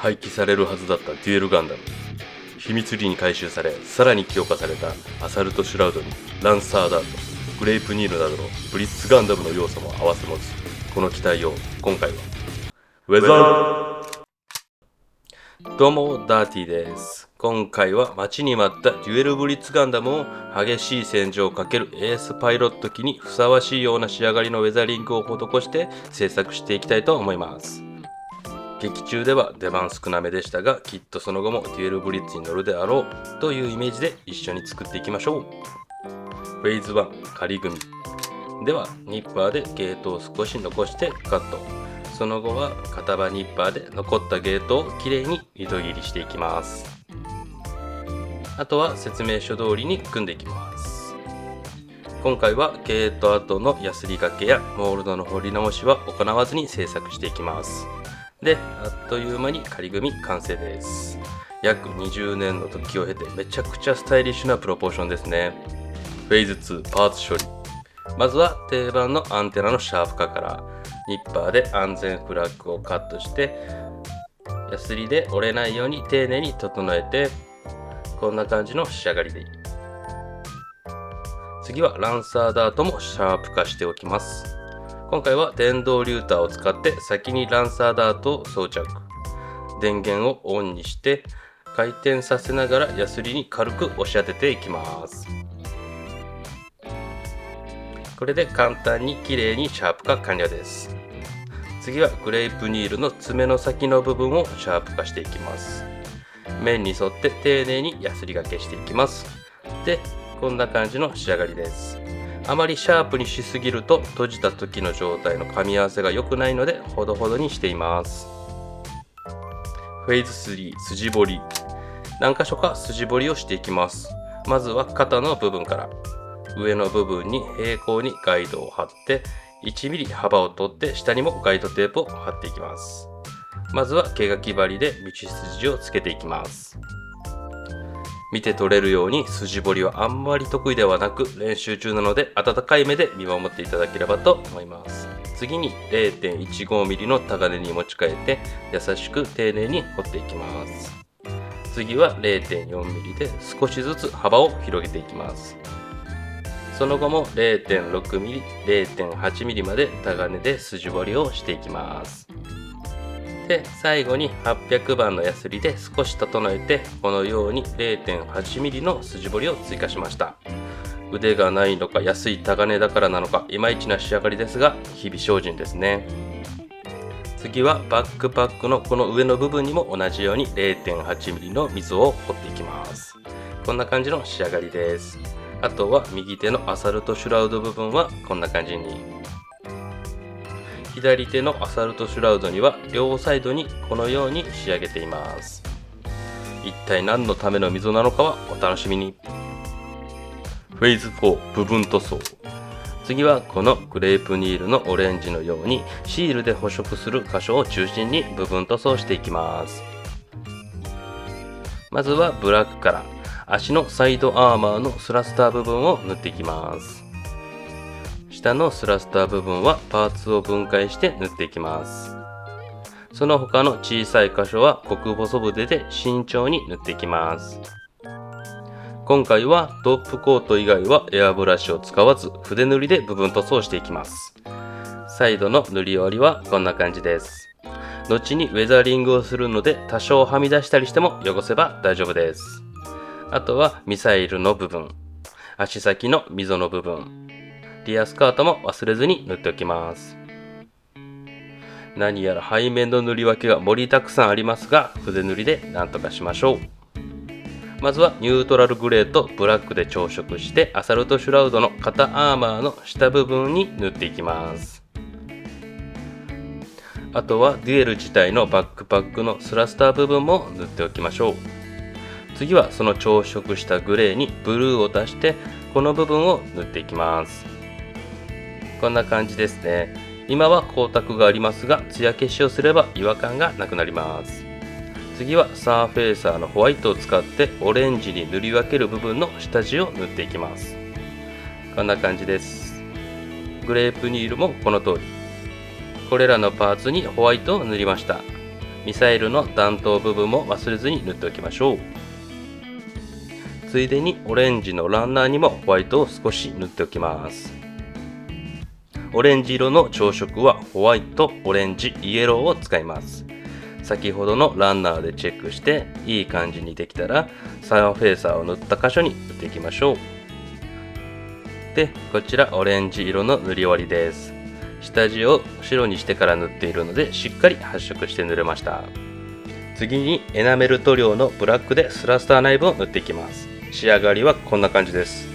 廃棄されるはずだったデュエルガンダム、秘密裏に回収され、さらに強化されたアサルトシュラウドにランサーダート、グレープニールなどのブリッツガンダムの要素も併せ持つこの機体を今回はウェザー。どうもダーティーです。今回は待ちに待ったデュエルブリッツガンダムを激しい戦場をかけるエースパイロット機にふさわしいような仕上がりのウェザリングを施して制作していきたいと思います。劇中では出番少なめでしたが、きっとその後もデュエルブリッツに乗るであろうというイメージで一緒に作っていきましょう。フェーズ1仮組ではニッパーでゲートを少し残してカット。その後は片刃ニッパーで残ったゲートをきれいに糸切りしていきます。あとは説明書通りに組んでいきます。今回はゲート跡のヤスリ掛けやモールドの彫り直しは行わずに制作していきます。で、あっという間に仮組完成です。約20年の時を経てめちゃくちゃスタイリッシュなプロポーションですね。フェーズ2パーツ処理。まずは定番のアンテナのシャープ化から、ニッパーで安全フラッグをカットして、ヤスリで折れないように丁寧に整えて、こんな感じの仕上がりでいい。次はランサーダートもシャープ化しておきます。今回は電動リューターを使って先にランサーダートを装着。電源をオンにして回転させながらヤスリに軽く押し当てていきます。これで簡単に綺麗にシャープ化完了です。次はグレープニールの爪の先の部分をシャープ化していきます。面に沿って丁寧にヤスリ掛けしていきます。で、こんな感じの仕上がりです。あまりシャープにしすぎると閉じた時の状態の噛み合わせが良くないのでほどほどにしています。フェーズ3筋彫り。何箇所か筋彫りをしていきます。まずは肩の部分から。上の部分に平行にガイドを貼って1ミリ幅を取って下にもガイドテープを貼っていきます。まずは毛書き針で道筋をつけていきます。見て取れるように筋彫りはあんまり得意ではなく練習中なので温かい目で見守っていただければと思います。次に 0.15mm のタガネに持ち替えて優しく丁寧に彫っていきます。次は 0.4mm で少しずつ幅を広げていきます。その後も 0.6mm、0.8mm までタガネで筋彫りをしていきます。で、最後に800番のヤスリで少し整えてこのように 0.8mm の筋彫りを追加しました。腕がないのか安いタガネだからなのかいまいちな仕上がりですが日々精進ですね。次はバックパックのこの上の部分にも同じように 0.8mm の溝を彫っていきます。こんな感じの仕上がりです。あとは右手のアサルトシュラウド部分はこんな感じに。左手のアサルトシュラウドには両サイドにこのように仕上げています。一体何のための溝なのかはお楽しみに。フェーズ4部分塗装。次はこのグレープニールのオレンジのようにシールで補色する箇所を中心に部分塗装していきます。まずはブラックから足のサイドアーマーのスラスター部分を塗っていきます。下のスラスター部分はパーツを分解して塗っていきます。その他の小さい箇所は極細筆で慎重に塗っていきます。今回はトップコート以外はエアブラシを使わず筆塗りで部分塗装していきます。サイドの塗り終わりはこんな感じです。後にウェザリングをするので多少はみ出したりしても汚せば大丈夫です。あとはミサイルの部分、足先の溝の部分、リアスカートも忘れずに塗っておきます。何やら背面の塗り分けが盛りだくさんありますが筆塗りでなんとかしましょう。まずはニュートラルグレーとブラックで調色してアサルトシュラウドの肩アーマーの下部分に塗っていきます。あとはデュエル自体のバックパックのスラスター部分も塗っておきましょう。次はその調色したグレーにブルーを足してこの部分を塗っていきます。こんな感じですね。今は光沢がありますが艶消しをすれば違和感がなくなります。次はサーフェーサーのホワイトを使ってオレンジに塗り分ける部分の下地を塗っていきます。こんな感じです。グレープニールもこの通り。これらのパーツにホワイトを塗りました。ミサイルの弾頭部分も忘れずに塗っておきましょう。ついでにオレンジのランナーにもホワイトを少し塗っておきます。オレンジ色の朝食はホワイト、オレンジ、イエローを使います。先ほどのランナーでチェックしていい感じにできたらサーフェイサーを塗った箇所に塗っていきましょう。で、こちらオレンジ色の塗り終わりです。下地を白にしてから塗っているのでしっかり発色して塗れました。次にエナメル塗料のブラックでスラスター内部を塗っていきます。仕上がりはこんな感じです。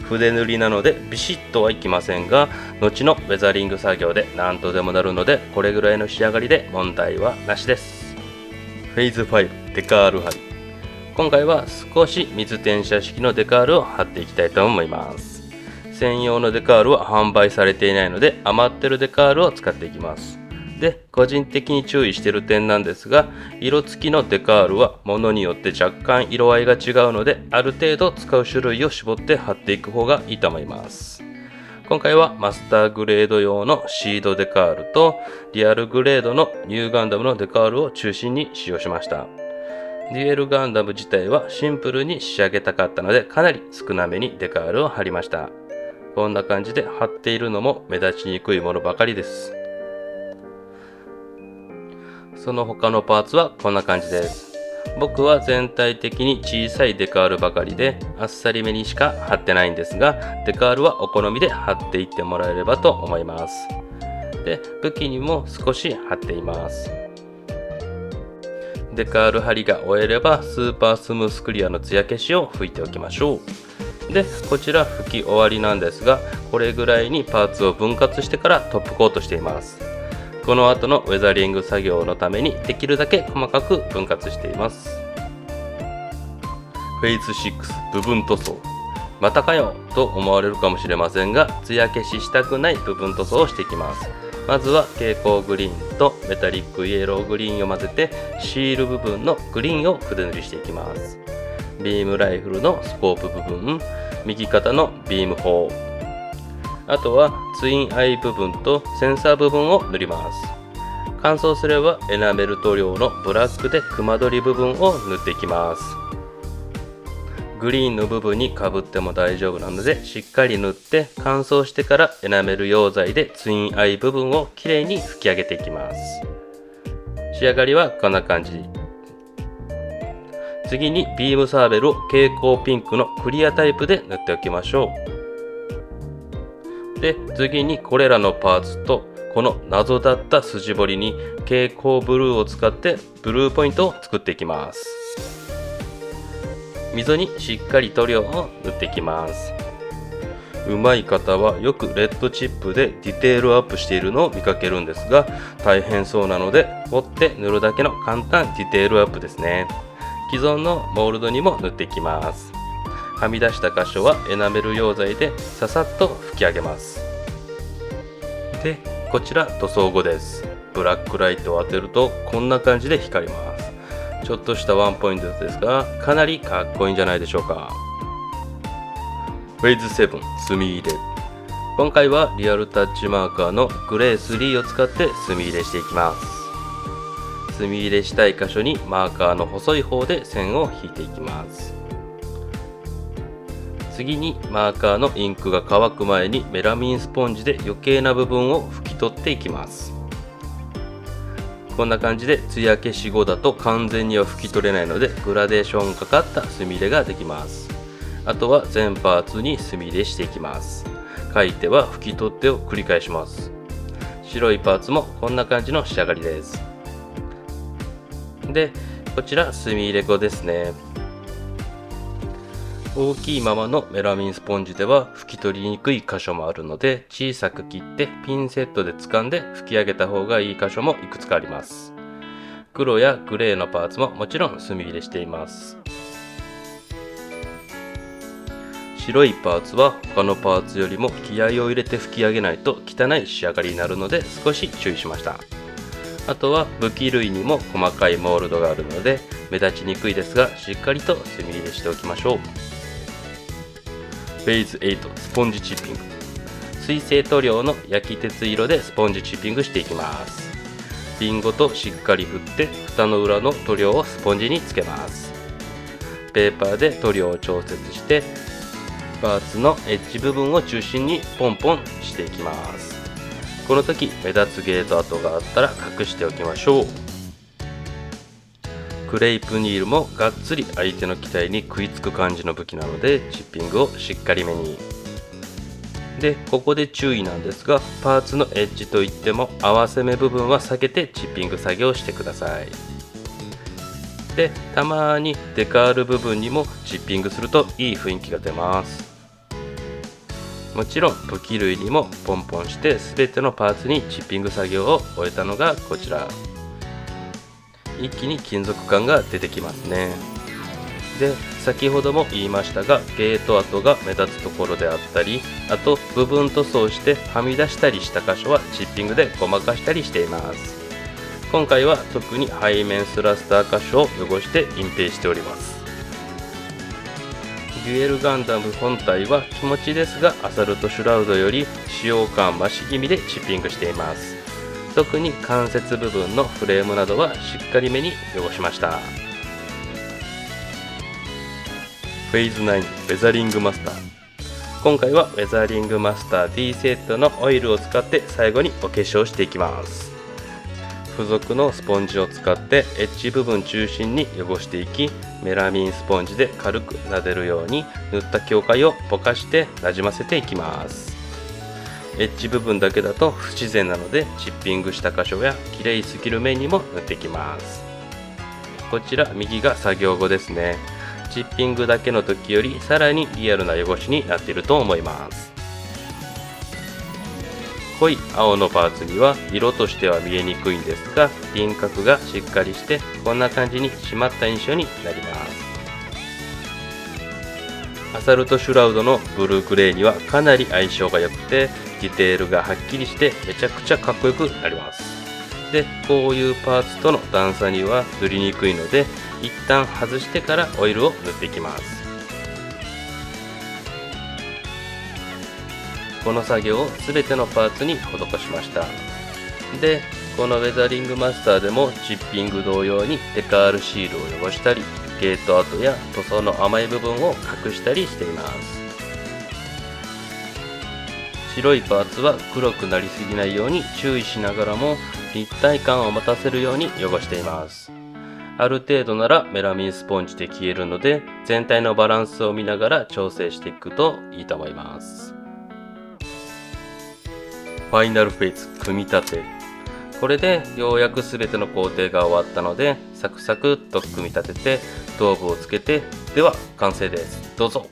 筆塗りなのでビシッとはいきませんが、後のウェザリング作業で何とでもなるのでこれぐらいの仕上がりで問題はなしです。フェーズ5デカール貼り。今回は少し水転写式のデカールを貼っていきたいと思います。専用のデカールは販売されていないので余ってるデカールを使っていきます。で、個人的に注意している点なんですが、色付きのデカールは物によって若干色合いが違うので、ある程度使う種類を絞って貼っていく方がいいと思います。今回はマスターグレード用のシードデカールとリアルグレードのニューガンダムのデカールを中心に使用しました。デュエルガンダム自体はシンプルに仕上げたかったのでかなり少なめにデカールを貼りました。こんな感じで貼っているのも目立ちにくいものばかりです。その他のパーツはこんな感じです。僕は全体的に小さいデカールばかりであっさりめにしか貼ってないんですが、デカールはお好みで貼っていってもらえればと思います。で、武器にも少し貼っています。デカール貼りが終えればスーパースムースクリアの艶消しを拭いておきましょう。で、こちら拭き終わりなんですが、これぐらいにパーツを分割してからトップコートしています。この後のウェザリング作業のためにできるだけ細かく分割しています。フェイズ6部分塗装。またかよと思われるかもしれませんが、艶消ししたくない部分塗装をしていきます。まずは蛍光グリーンとメタリックイエローグリーンを混ぜてシール部分のグリーンを筆塗りしていきます。ビームライフルのスコープ部分、右肩のビーム砲、あとはツインアイ部分とセンサー部分を塗ります。乾燥すればエナメル塗料のブラックで熊取り部分を塗っていきます。グリーンの部分にかぶっても大丈夫なのでしっかり塗って乾燥してからエナメル溶剤でツインアイ部分をきれいに拭き上げていきます。仕上がりはこんな感じ。次にビームサーベルを蛍光ピンクのクリアタイプで塗っておきましょう。で、次にこれらのパーツとこの謎だった筋彫りに蛍光ブルーを使ってブルーポイントを作っていきます。溝にしっかり塗料を塗っていきます。上手い方はよくレッドチップでディテールアップしているのを見かけるんですが、大変そうなので折って塗るだけの簡単ディテールアップですね。既存のモールドにも塗っていきます。はみ出した箇所はエナメル溶剤でささっと拭き上げます。で、こちら塗装後です。ブラックライトを当てるとこんな感じで光ります。ちょっとしたワンポイントですがかなりかっこいいんじゃないでしょうか。フェーズ7墨入れ。今回はリアルタッチマーカーのグレー3を使って墨入れしていきます。墨入れしたい箇所にマーカーの細い方で線を引いていきます。次にマーカーのインクが乾く前にメラミンスポンジで余計な部分を拭き取っていきます。こんな感じで艶消し後だと完全には拭き取れないのでグラデーションかかった墨入れができます。あとは全パーツに墨入れしていきます。書いては拭き取ってを繰り返します。白いパーツもこんな感じの仕上がりです。で、こちら墨入れ後ですね。大きいままのメラミンスポンジでは拭き取りにくい箇所もあるので小さく切ってピンセットで掴んで拭き上げた方がいい箇所もいくつかあります。黒やグレーのパーツももちろん墨入れしています。白いパーツは他のパーツよりも気合を入れて拭き上げないと汚い仕上がりになるので少し注意しました。あとは武器類にも細かいモールドがあるので目立ちにくいですがしっかりと墨入れしておきましょう。フェーズ8スポンジチッピング。水性塗料の焼き鉄色でスポンジチッピングしていきます。瓶ごとしっかり振って蓋の裏の塗料をスポンジにつけます。ペーパーで塗料を調節してパーツのエッジ部分を中心にポンポンしていきます。この時目立つゲート跡があったら隠しておきましょう。クレイプニールもがっつり相手の機体に食いつく感じの武器なのでチッピングをしっかりめに。でここで注意なんですが、パーツのエッジといっても合わせ目部分は避けてチッピング作業をしてください。でたまにデカール部分にもチッピングするといい雰囲気が出ます。もちろん武器類にもポンポンして全てのパーツにチッピング作業を終えたのがこちら。一気に金属感が出てきますね。で先ほども言いましたが、ゲート跡が目立つところであったり、あと部分塗装してはみ出したりした箇所はチッピングでごまかしたりしています。今回は特に背面スラスター箇所を汚して隠蔽しております。デュエルガンダム本体は気持ちですが、アサルトシュラウドより使用感増し気味でチッピングしています。特に関節部分のフレームなどはしっかりめに汚しました。フェーズ9ウェザリングマスター。今回はウェザリングマスター D セットのオイルを使って最後にお化粧していきます。付属のスポンジを使ってエッジ部分中心に汚していき、メラミンスポンジで軽く撫でるように塗った境界をぼかしてなじませていきます。エッジ部分だけだと不自然なので、チッピングした箇所や綺麗すぎる面にも塗っていきます。こちら右が作業後ですね。チッピングだけの時よりさらにリアルな汚しになっていると思います。濃い青のパーツには色としては見えにくいんですが、輪郭がしっかりしてこんな感じに締まった印象になります。アサルトシュラウドのブルーグレーにはかなり相性が良くて、ディテールがはっきりしてめちゃくちゃかっこよくなります。でこういうパーツとの段差には塗りにくいので、一旦外してからオイルを塗っていきます。この作業を全てのパーツに施しました。でこのウェザリングマスターでもチッピング同様にデカールシールを汚したり、ゲート跡や塗装の甘い部分を隠したりしています。白いパーツは黒くなりすぎないように注意しながらも、立体感を持たせるように汚しています。ある程度ならメラミンスポンジで消えるので、全体のバランスを見ながら調整していくといいと思います。ファイナルフェイズ組み立て。これでようやく全ての工程が終わったので、サクサクっと組み立てて頭部をつけて、では完成です。どうぞ。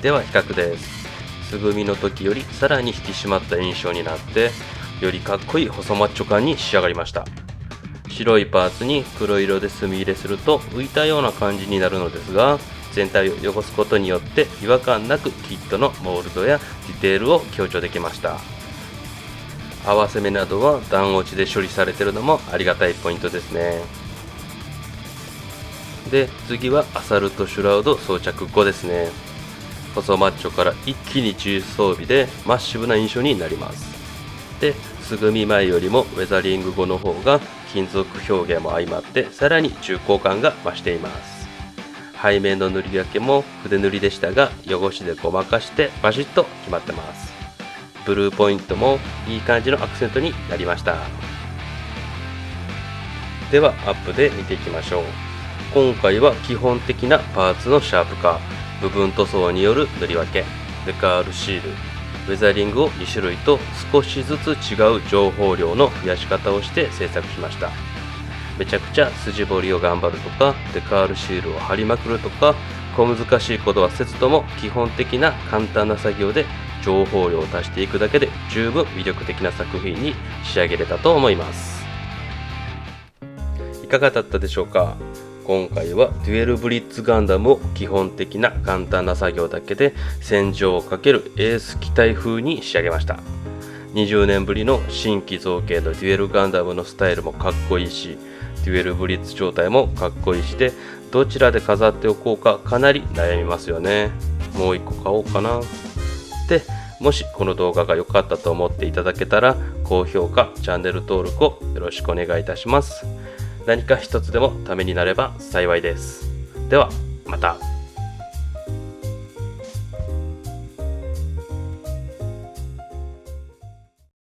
では比較です。素組みの時よりさらに引き締まった印象になって、よりかっこいい細マッチョ感に仕上がりました。白いパーツに黒色で墨入れすると浮いたような感じになるのですが、全体を汚すことによって違和感なくキットのモールドやディテールを強調できました。合わせ目などは段落ちで処理されているのもありがたいポイントですね。で次はアサルトシュラウド装着後ですね。細マッチョから一気に重装備でマッシブな印象になります。で素組み前よりもウェザリング後の方が金属表現も相まってさらに重厚感が増しています。背面の塗り分けも筆塗りでしたが、汚しでごまかしてバシッと決まってます。ブルーポイントもいい感じのアクセントになりました。ではアップで見ていきましょう。今回は基本的なパーツのシャープ化、部分塗装による塗り分け、デカールシール、ウェザリングを2種類と少しずつ違う情報量の増やし方をして制作しました。めちゃくちゃ筋彫りを頑張るとか、デカールシールを貼りまくるとか、小難しいことはせずとも基本的な簡単な作業で情報量を足していくだけで十分魅力的な作品に仕上げれたと思います。いかがだったでしょうか。今回はデュエルブリッツガンダムを基本的な簡単な作業だけで戦場をかけるエース機体風に仕上げました。20年ぶりの新規造形のデュエルガンダムのスタイルもかっこいいし、デュエルブリッツ状態もかっこいいしで、どちらで飾っておこうかかなり悩みますよね。もう一個買おうかな。で、もしこの動画が良かったと思っていただけたら、高評価、チャンネル登録をよろしくお願いいたします。何か一つでもためになれば幸いです。では、また。